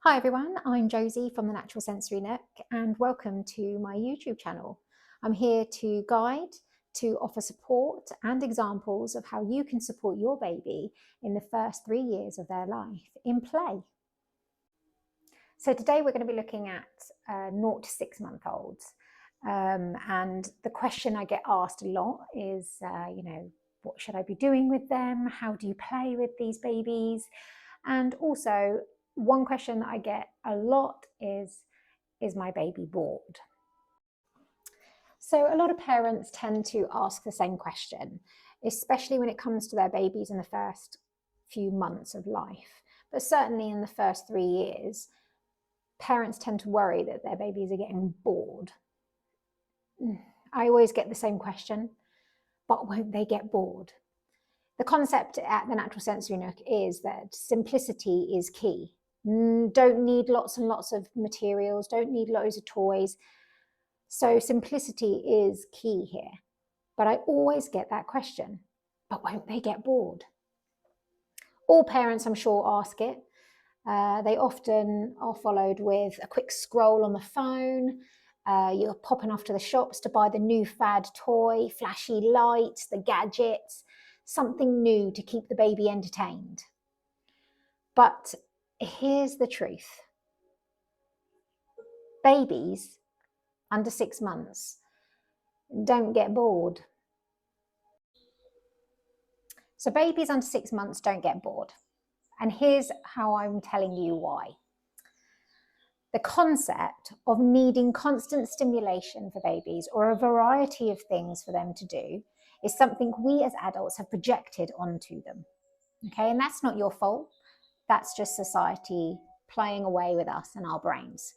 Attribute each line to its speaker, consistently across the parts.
Speaker 1: Hi everyone, I'm Josie from the Natural Sensory Nook and welcome to my YouTube channel. I'm here to guide, to offer support and examples of how you can support your baby in the first 3 years of their life in play. So today we're going to be looking at 0 to 6 month olds, and the question I get asked a lot is, what should I be doing with them? How do you play with these babies? And also, one question that I get a lot is my baby bored? So a lot of parents tend to ask the same question, especially when it comes to their babies in the first few months of life. But certainly in the first 3 years, parents tend to worry that their babies are getting bored. I always get the same question, but won't they get bored? The concept at the Natural Sensory Nook is that simplicity is key. Don't need lots and lots of materials, don't need loads of toys. So simplicity is key here. But I always get that question, but won't they get bored? All parents, I'm sure, ask it. They often are followed with a quick scroll on the phone. You're popping off to the shops to buy the new fad toy, flashy lights, the gadgets, something new to keep the baby entertained. But here's the truth. Babies under 6 months don't get bored. So babies under 6 months don't get bored. And here's how I'm telling you why. The concept of needing constant stimulation for babies, or a variety of things for them to do, is something we as adults have projected onto them. Okay, and that's not your fault. That's just society playing away with us and our brains.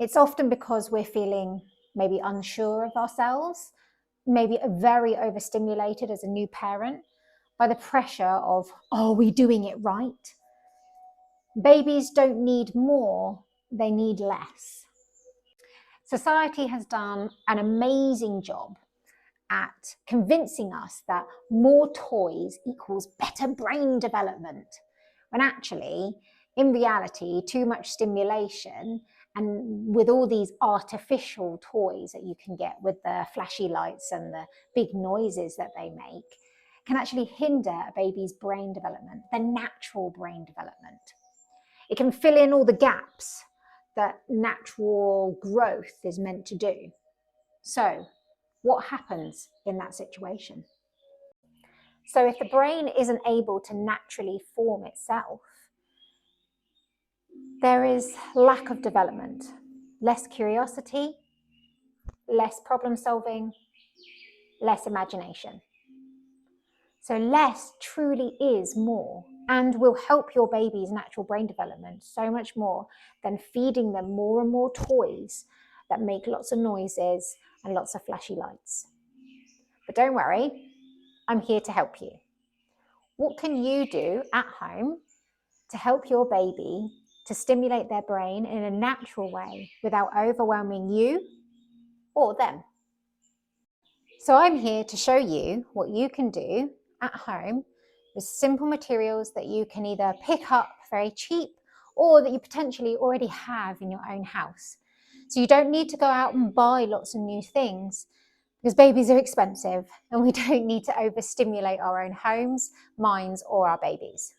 Speaker 1: It's often because we're feeling maybe unsure of ourselves, maybe very overstimulated as a new parent by the pressure of, are we doing it right? Babies don't need more, they need less. Society has done an amazing job at convincing us that more toys equals better brain development, when actually, in reality, too much stimulation, and with all these artificial toys that you can get with the flashy lights and the big noises that they make, can actually hinder a baby's brain development, the natural brain development. It can fill in all the gaps that natural growth is meant to do. So, what happens in that situation? So if the brain isn't able to naturally form itself, there is lack of development, less curiosity, less problem solving, less imagination. So less truly is more and will help your baby's natural brain development so much more than feeding them more and more toys that make lots of noises and lots of flashy lights. But don't worry, I'm here to help you. What can you do at home to help your baby to stimulate their brain in a natural way without overwhelming you or them? So I'm here to show you what you can do at home with simple materials that you can either pick up very cheap or that you potentially already have in your own house. So you don't need to go out and buy lots of new things, because babies are expensive and we don't need to overstimulate our own homes, minds, or our babies.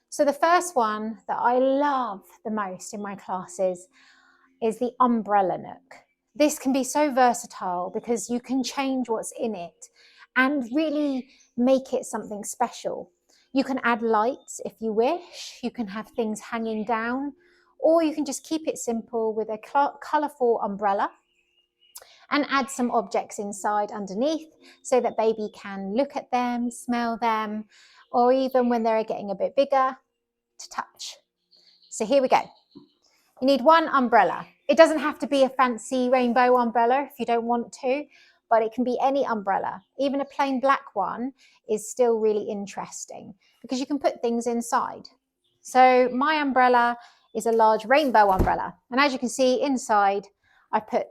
Speaker 1: So the first one that I love the most in my classes is the umbrella nook. This can be so versatile because you can change what's in it and really make it something special. You can add lights if you wish, you can have things hanging down, or you can just keep it simple with a colourful umbrella and add some objects inside underneath so that baby can look at them, smell them, or even when they're getting a bit bigger, to touch. So here we go. You need one umbrella. It doesn't have to be a fancy rainbow umbrella if you don't want to, but it can be any umbrella. Even a plain black one is still really interesting because you can put things inside. So my umbrella is a large rainbow umbrella. And as you can see inside, I put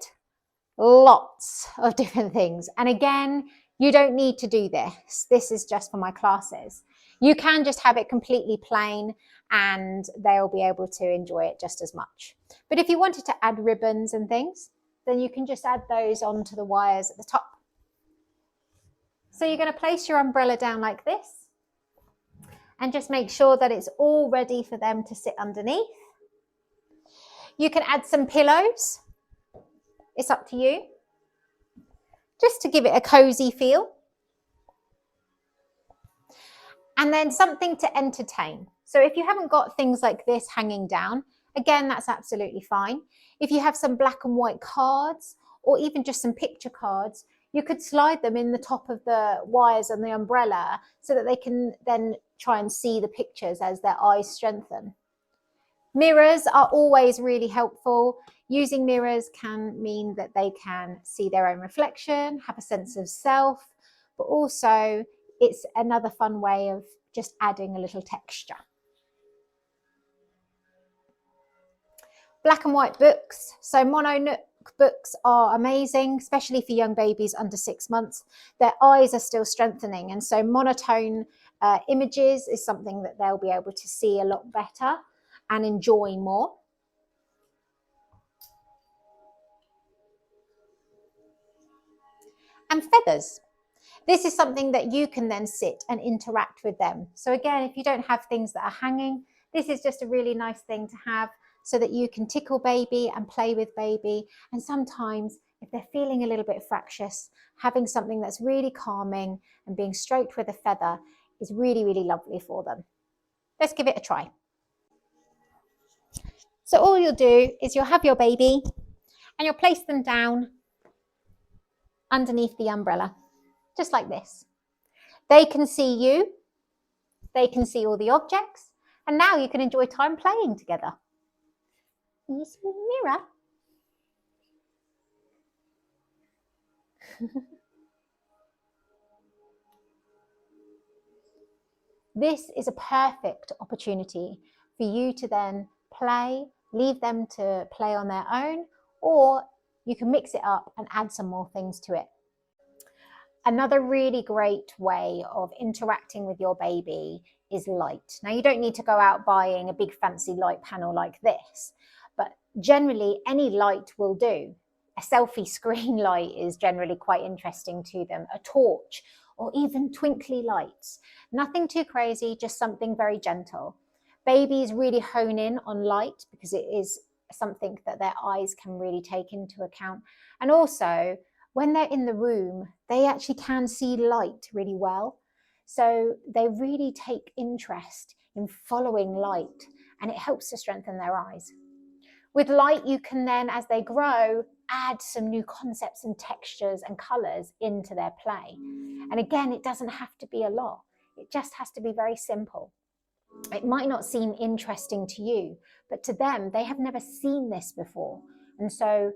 Speaker 1: lots of different things. And again, you don't need to do this. This is just for my classes. You can just have it completely plain and they'll be able to enjoy it just as much. But if you wanted to add ribbons and things, then you can just add those onto the wires at the top. So you're going to place your umbrella down like this and just make sure that it's all ready for them to sit underneath. You can add some pillows. It's up to you. Just to give it a cozy feel. And then something to entertain. So if you haven't got things like this hanging down, again, that's absolutely fine. If you have some black and white cards or even just some picture cards, you could slide them in the top of the wires on the umbrella so that they can then try and see the pictures as their eyes strengthen. Mirrors are always really helpful. Using mirrors can mean that they can see their own reflection, have a sense of self, but also it's another fun way of just adding a little texture. Black and white books. So Mononook books are amazing, especially for young babies under 6 months. Their eyes are still strengthening, and so monotone images is something that they'll be able to see a lot better and enjoy more. And feathers. This is something that you can then sit and interact with them. So again, if you don't have things that are hanging, this is just a really nice thing to have so that you can tickle baby and play with baby. And sometimes if they're feeling a little bit fractious, having something that's really calming and being stroked with a feather is really, really lovely for them. Let's give it a try. So all you'll do is you'll have your baby and you'll place them down underneath the umbrella, just like this. They can see you, they can see all the objects, and now you can enjoy time playing together. Can you see the mirror? This is a perfect opportunity for you to then play, leave them to play on their own, or you can mix it up and add some more things to it. Another really great way of interacting with your baby is light. Now, you don't need to go out buying a big fancy light panel like this, but generally any light will do. A selfie screen light is generally quite interesting to them, a torch, or even twinkly lights. Nothing too crazy, just something very gentle. Babies really hone in on light because it is something that their eyes can really take into account. And also, when they're in the room, they actually can see light really well. So they really take interest in following light, and it helps to strengthen their eyes. With light, you can then, as they grow, add some new concepts and textures and colours into their play. And again, it doesn't have to be a lot. It just has to be very simple. It might not seem interesting to you, but to them, they have never seen this before. And so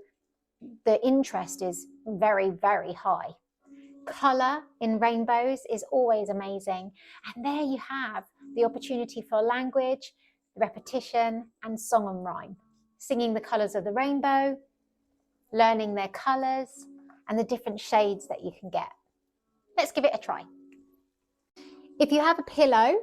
Speaker 1: the interest is very, very high. Colour in rainbows is always amazing. And there you have the opportunity for language, repetition, and song and rhyme. Singing the colours of the rainbow, learning their colours, and the different shades that you can get. Let's give it a try. If you have a pillow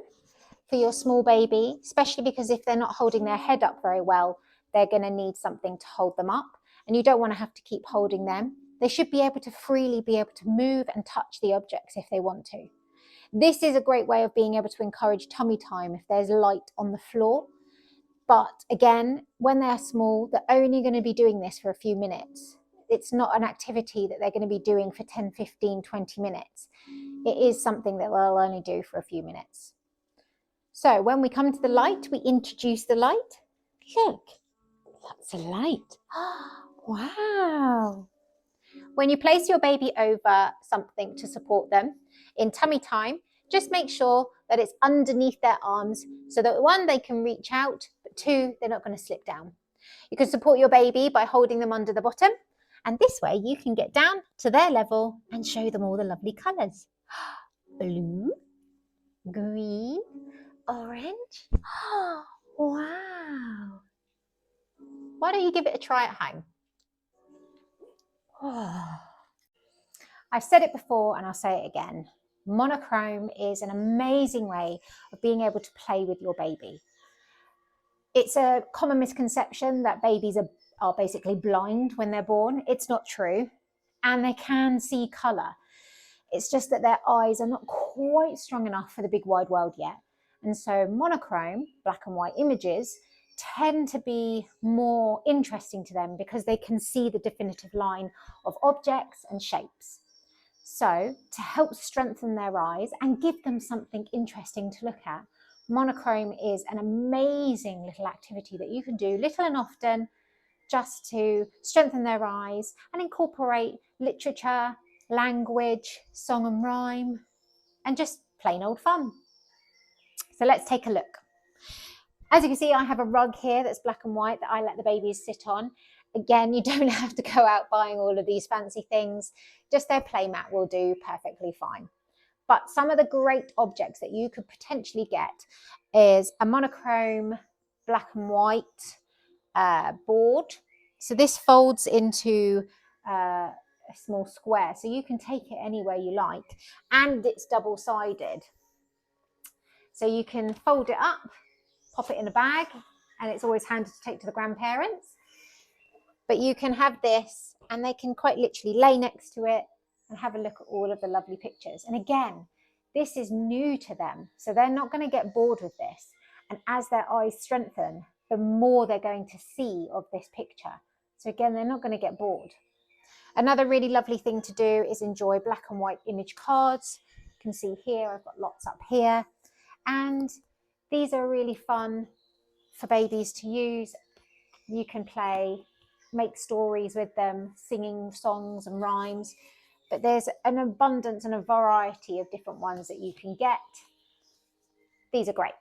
Speaker 1: for your small baby, especially because if they're not holding their head up very well, they're going to need something to hold them up, and you don't want to have to keep holding them. They should be able to freely be able to move and touch the objects if they want to. This is a great way of being able to encourage tummy time if there's light on the floor. But again, when they're small, they're only going to be doing this for a few minutes. It's not an activity that they're going to be doing for 10, 15, 20 minutes. It is something that they'll only do for a few minutes. So when we come to the light, we introduce the light. Look, that's a light. Wow. When you place your baby over something to support them in tummy time, just make sure that it's underneath their arms so that one, they can reach out, but two, they're not going to slip down. You can support your baby by holding them under the bottom, and this way you can get down to their level and show them all the lovely colours. Blue, green, orange. Wow. Why don't you give it a try at home? I've said it before and I'll say it again. Monochrome is an amazing way of being able to play with your baby. It's a common misconception that babies are basically blind when they're born. It's not true. And they can see colour. It's just that their eyes are not quite strong enough for the big wide world yet. And so monochrome, black and white images, tend to be more interesting to them because they can see the definitive line of objects and shapes. So to help strengthen their eyes and give them something interesting to look at, monochrome is an amazing little activity that you can do little and often just to strengthen their eyes and incorporate literature, language, song and rhyme, and just plain old fun. So let's take a look. As you can see, I have a rug here that's black and white that I let the babies sit on. Again, you don't have to go out buying all of these fancy things. Just their play mat will do perfectly fine. But some of the great objects that you could potentially get is a monochrome black and white board. So this folds into a small square, so you can take it anywhere you like, and it's double-sided. So you can fold it up, pop it in a bag, and it's always handy to take to the grandparents. But you can have this, and they can quite literally lay next to it and have a look at all of the lovely pictures. And again, this is new to them, so they're not going to get bored with this. And as their eyes strengthen, the more they're going to see of this picture. So again, they're not going to get bored. Another really lovely thing to do is enjoy black and white image cards. You can see here, I've got lots up here. And these are really fun for babies to use. You can play, make stories with them, singing songs and rhymes. But there's an abundance and a variety of different ones that you can get. These are great.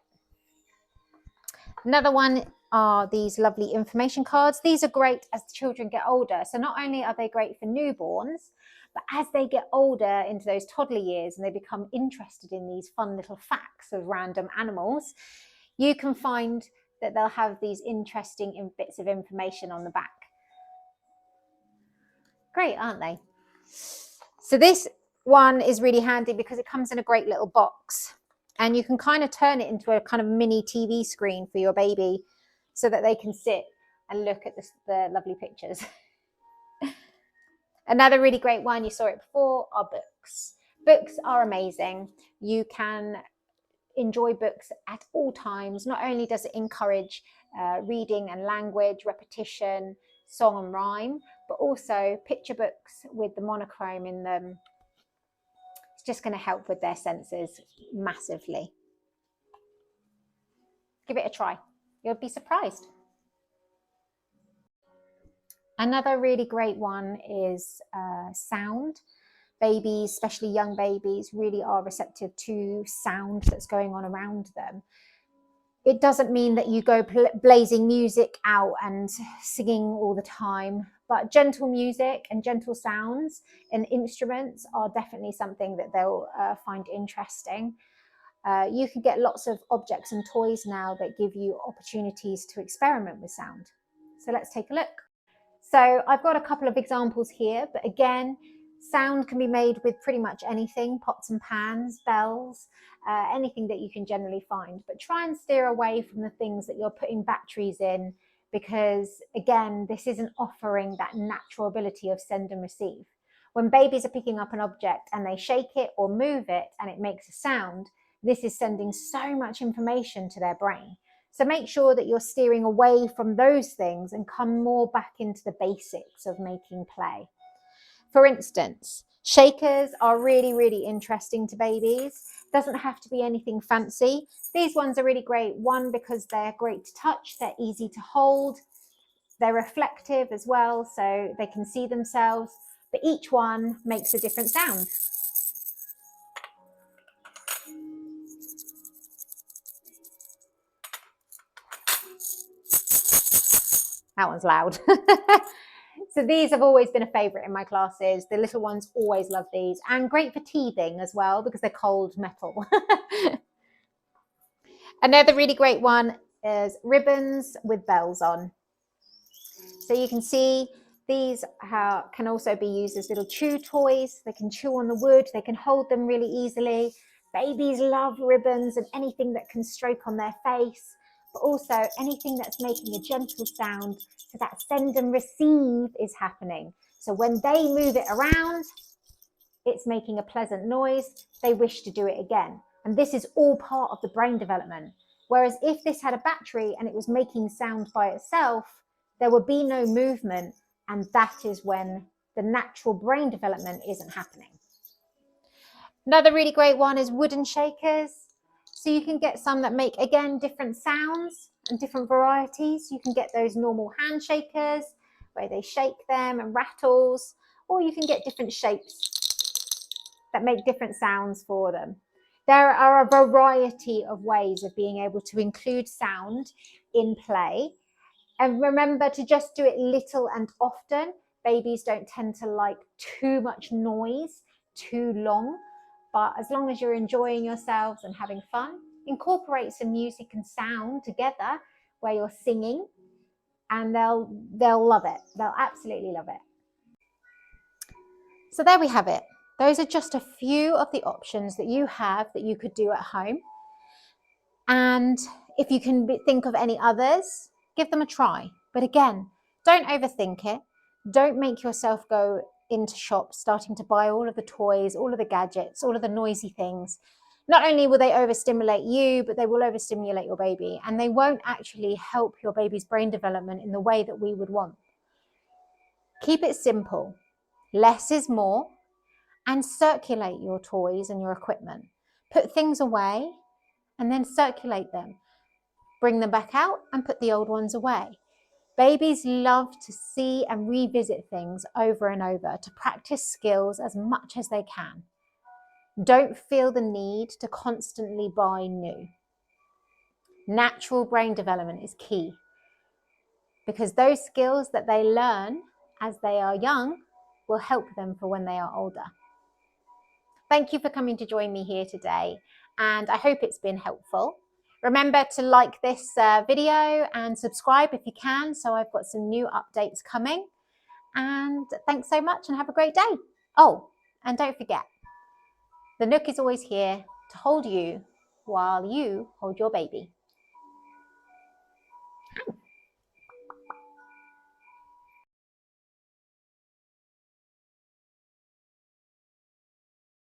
Speaker 1: Another one are these lovely information cards. These are great as the children get older. So not only are they great for newborns, but as they get older into those toddler years and they become interested in these fun little facts of random animals, you can find that they'll have these interesting bits of information on the back. Great, aren't they? So this one is really handy because it comes in a great little box, and you can kind of turn it into a kind of mini TV screen for your baby so that they can sit and look at the lovely pictures. Another really great one, you saw it before, are books. Books are amazing. You can enjoy books at all times. Not only does it encourage reading and language, repetition, song and rhyme, but also picture books with the monochrome in them. It's just going to help with their senses massively. Give it a try. You'll be surprised. Another really great one is sound. Babies, especially young babies, really are receptive to sound that's going on around them. It doesn't mean that you go blazing music out and singing all the time, but gentle music and gentle sounds and instruments are definitely something that they'll find interesting. You can get lots of objects and toys now that give you opportunities to experiment with sound. So let's take a look. So I've got a couple of examples here, but again, sound can be made with pretty much anything, pots and pans, bells, anything that you can generally find. But try and steer away from the things that you're putting batteries in, because again, this isn't offering that natural ability of send and receive. When babies are picking up an object and they shake it or move it and it makes a sound, this is sending so much information to their brain. So make sure that you're steering away from those things and come more back into the basics of making play. For instance, shakers are really, really interesting to babies. Doesn't have to be anything fancy. These ones are really great. One, because they're great to touch, they're easy to hold, they're reflective as well, so they can see themselves, but each one makes a different sound. That one's loud. So these have always been a favourite in my classes. The little ones always love these, and great for teething as well because they're cold metal. Another really great one is ribbons with bells on. So you can see These can also be used as little chew toys. They can chew on the wood, they can hold them really easily. Babies love ribbons and anything that can stroke on their face, but also anything that's making a gentle sound, so that send and receive is happening. So when they move it around, it's making a pleasant noise, they wish to do it again. And this is all part of the brain development. Whereas if this had a battery and it was making sound by itself, there would be no movement, and that is when the natural brain development isn't happening. Another really great one is wooden shakers. So you can get some that make, again, different sounds and different varieties. You can get those normal hand shakers where they shake them and rattles, or you can get different shapes that make different sounds for them. There are a variety of ways of being able to include sound in play. And remember to just do it little and often. Babies don't tend to like too much noise too long, but as long as you're enjoying yourselves and having fun, incorporate some music and sound together where you're singing, and they'll love it. They'll absolutely love it. So there we have it. Those are just a few of the options that you have that you could do at home. And if you can think of any others, give them a try. But again, don't overthink it. Don't make yourself go into shops starting to buy all of the toys, all of the gadgets, all of the noisy things. Not only will they overstimulate you, but they will overstimulate your baby, and they won't actually help your baby's brain development in the way that we would want. Keep it simple. Less is more, and circulate your toys and your equipment. Put things away and then circulate them. Bring them back out and put the old ones away. Babies love to see and revisit things over and over to practice skills as much as they can. Don't feel the need to constantly buy new. Natural brain development is key, because those skills that they learn as they are young will help them for when they are older. Thank you for coming to join me here today, and I hope it's been helpful. Remember to like this video and subscribe if you can, so I've got some new updates coming. And thanks so much and have a great day. Oh, and don't forget, the Nook is always here to hold you while you hold your baby.